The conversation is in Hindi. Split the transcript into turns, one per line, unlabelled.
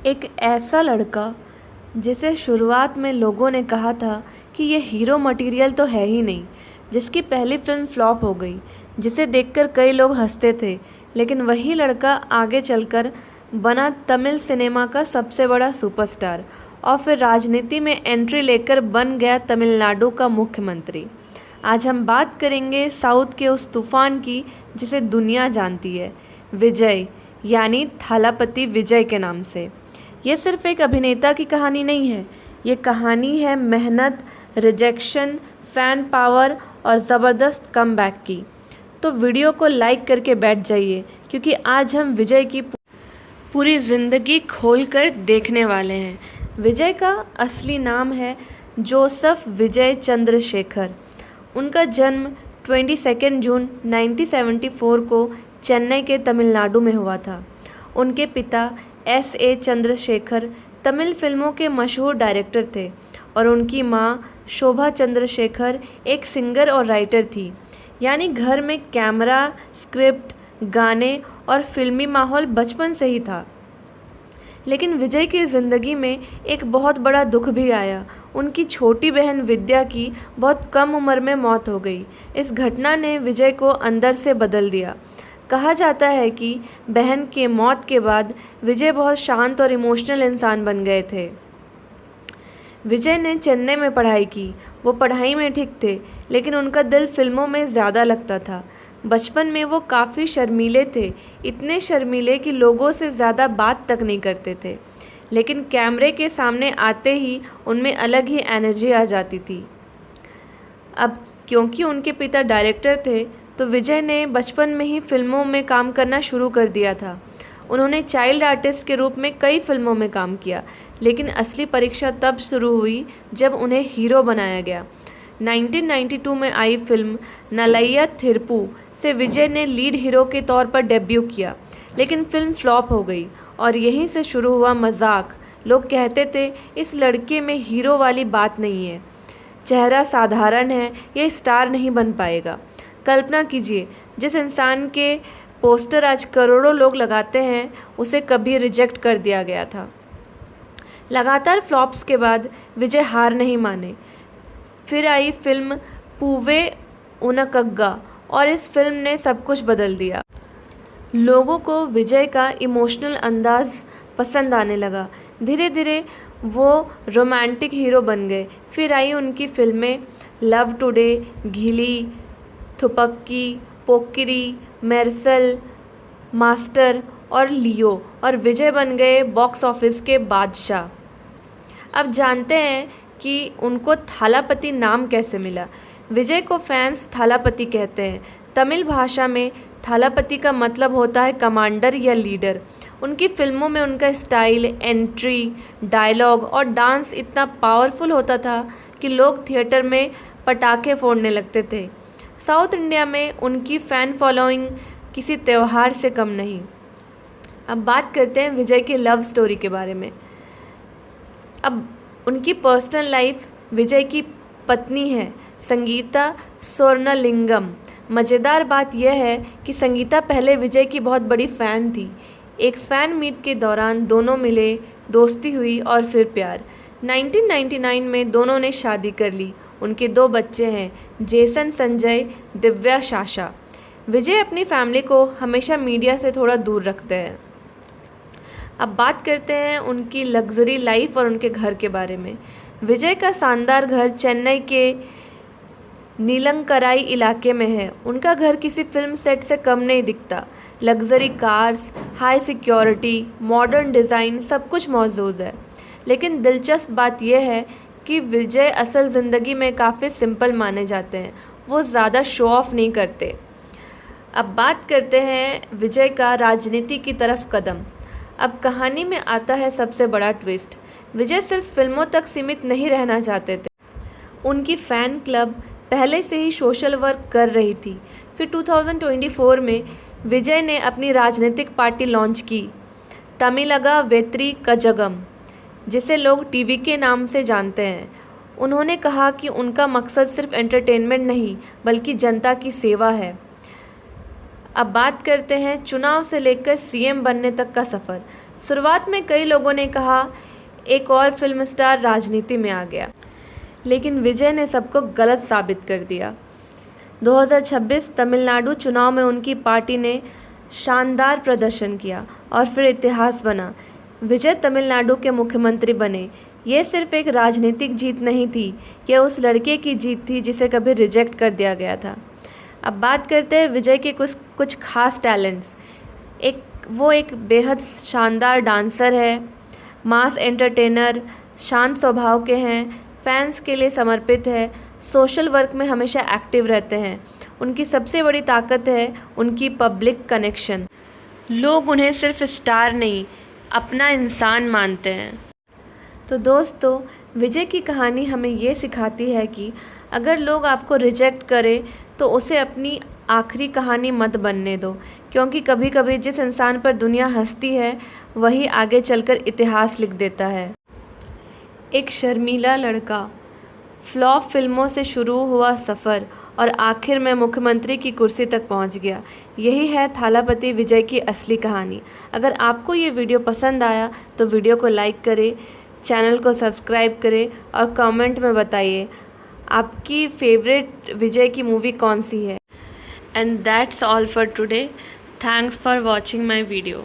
एक ऐसा लड़का जिसे शुरुआत में लोगों ने कहा था कि ये हीरो मटेरियल तो है ही नहीं, जिसकी पहली फिल्म फ्लॉप हो गई, जिसे देखकर कई लोग हंसते थे, लेकिन वही लड़का आगे चलकर बना तमिल सिनेमा का सबसे बड़ा सुपरस्टार और फिर राजनीति में एंट्री लेकर बन गया तमिलनाडु का मुख्यमंत्री। आज हम बात करेंगे साउथ के उस तूफान की जिसे दुनिया जानती है, विजय, यानी थालापति विजय के नाम से। ये सिर्फ एक अभिनेता की कहानी नहीं है, ये कहानी है मेहनत, रिजेक्शन, फ़ैन पावर और ज़बरदस्त कमबैक की। तो वीडियो को लाइक करके बैठ जाइए, क्योंकि आज हम विजय की पूरी ज़िंदगी खोलकर देखने वाले हैं। विजय का असली नाम है जोसेफ विजय चंद्रशेखर। उनका जन्म 22 जून 1974 को चेन्नई के तमिलनाडु में हुआ था। उनके पिता S.A. चंद्रशेखर तमिल फिल्मों के मशहूर डायरेक्टर थे और उनकी माँ शोभा चंद्रशेखर एक सिंगर और राइटर थी। यानी घर में कैमरा, स्क्रिप्ट, गाने और फिल्मी माहौल बचपन से ही था। लेकिन विजय की ज़िंदगी में एक बहुत बड़ा दुख भी आया। उनकी छोटी बहन विद्या की बहुत कम उम्र में मौत हो गई। इस घटना ने विजय को अंदर से बदल दिया। कहा जाता है कि बहन के मौत के बाद विजय बहुत शांत और इमोशनल इंसान बन गए थे। विजय ने चेन्नई में पढ़ाई की। वो पढ़ाई में ठीक थे, लेकिन उनका दिल फिल्मों में ज़्यादा लगता था। बचपन में वो काफ़ी शर्मीले थे, इतने शर्मीले कि लोगों से ज़्यादा बात तक नहीं करते थे। लेकिन कैमरे के सामने आते ही उनमें अलग ही एनर्जी आ जाती थी। अब क्योंकि उनके पिता डायरेक्टर थे, तो विजय ने बचपन में ही फिल्मों में काम करना शुरू कर दिया था। उन्होंने चाइल्ड आर्टिस्ट के रूप में कई फिल्मों में काम किया, लेकिन असली परीक्षा तब शुरू हुई जब उन्हें हीरो बनाया गया। 1992 में आई फिल्म नलैया थिरपू से विजय ने लीड हीरो के तौर पर डेब्यू किया, लेकिन फिल्म फ्लॉप हो गई और यहीं से शुरू हुआ मजाक। लोग कहते थे इस लड़के में हीरो वाली बात नहीं है, चेहरा साधारण है, ये स्टार नहीं बन पाएगा। कल्पना कीजिए, जिस इंसान के पोस्टर आज करोड़ों लोग लगाते हैं, उसे कभी रिजेक्ट कर दिया गया था। लगातार फ्लॉप्स के बाद विजय हार नहीं माने। फिर आई फिल्म पूवे उनकग्गा और इस फिल्म ने सब कुछ बदल दिया। लोगों को विजय का इमोशनल अंदाज पसंद आने लगा। धीरे धीरे वो रोमांटिक हीरो बन गए। फिर आई उनकी फिल्में Love Today, Ghilli, Thuppakki, Pokkiri, Mersal, Master और लियो, और विजय बन गए बॉक्स ऑफिस के बादशाह। अब जानते हैं कि उनको थालापति नाम कैसे मिला। विजय को फैंस थालापति कहते हैं। तमिल भाषा में थालापति का मतलब होता है कमांडर या लीडर। उनकी फिल्मों में उनका स्टाइल, एंट्री, डायलॉग और डांस इतना पावरफुल होता था कि लोग थिएटर में पटाखे फोड़ने लगते थे। साउथ इंडिया में उनकी फ़ैन फॉलोइंग किसी त्यौहार से कम नहीं। अब बात करते हैं विजय की लव स्टोरी के बारे में। अब उनकी पर्सनल लाइफ, विजय की पत्नी है संगीता स्वर्णलिंगम। मज़ेदार बात यह है कि संगीता पहले विजय की बहुत बड़ी फ़ैन थी। एक फ़ैन मीट के दौरान दोनों मिले, दोस्ती हुई और फिर प्यार। 1999 में दोनों ने शादी कर ली। उनके 2 बच्चे हैं, जेसन संजय, दिव्या साशा। विजय अपनी फैमिली को हमेशा मीडिया से थोड़ा दूर रखते हैं। अब बात करते हैं उनकी लग्जरी लाइफ और उनके घर के बारे में। विजय का शानदार घर चेन्नई के नीलंकराई इलाके में है। उनका घर किसी फिल्म सेट से कम नहीं दिखता। Luxury cars, high security, modern design, सब कुछ मौजूद है। लेकिन दिलचस्प बात यह है कि विजय असल ज़िंदगी में काफ़ी सिंपल माने जाते हैं। वो ज़्यादा शो ऑफ नहीं करते। अब बात करते हैं विजय का राजनीति की तरफ कदम। अब कहानी में आता है सबसे बड़ा ट्विस्ट। विजय सिर्फ फिल्मों तक सीमित नहीं रहना चाहते थे। उनकी फ़ैन क्लब पहले से ही सोशल वर्क कर रही थी। फिर 2024 में विजय ने अपनी राजनीतिक पार्टी लॉन्च की, तमिलगा वेत्री कजगम, जिसे लोग टीवी के नाम से जानते हैं। उन्होंने कहा कि उनका मकसद सिर्फ एंटरटेनमेंट नहीं, बल्कि जनता की सेवा है। अब बात करते हैं चुनाव से लेकर सीएम बनने तक का सफ़र। शुरुआत में कई लोगों ने कहा एक और फिल्म स्टार राजनीति में आ गया, लेकिन विजय ने सबको गलत साबित कर दिया। 2026 तमिलनाडु चुनाव में उनकी पार्टी ने शानदार प्रदर्शन किया और फिर इतिहास बना। विजय तमिलनाडु के मुख्यमंत्री बने। ये सिर्फ एक राजनीतिक जीत नहीं थी, यह उस लड़के की जीत थी जिसे कभी रिजेक्ट कर दिया गया था। अब बात करते हैं विजय के कुछ खास टैलेंट्स। वो एक बेहद शानदार डांसर है, मास एंटरटेनर, शांत स्वभाव के हैं, फैंस के लिए समर्पित है, सोशल वर्क में हमेशा एक्टिव रहते हैं। उनकी सबसे बड़ी ताकत है उनकी पब्लिक कनेक्शन। लोग उन्हें सिर्फ स्टार नहीं, अपना इंसान मानते हैं। तो दोस्तों, विजय की कहानी हमें ये सिखाती है कि अगर लोग आपको रिजेक्ट करें तो उसे अपनी आखिरी कहानी मत बनने दो, क्योंकि कभी कभी जिस इंसान पर दुनिया हंसती है वही आगे चलकर इतिहास लिख देता है। एक शर्मीला लड़का, फ्लॉप फिल्मों से शुरू हुआ सफ़र और आखिर में मुख्यमंत्री की कुर्सी तक पहुंच गया। यही है थालापति विजय की असली कहानी। अगर आपको ये वीडियो पसंद आया तो वीडियो को लाइक करें, चैनल को सब्सक्राइब करें और कमेंट में बताइए आपकी फेवरेट विजय की मूवी कौन सी है। And that's all for today. Thanks for watching my video.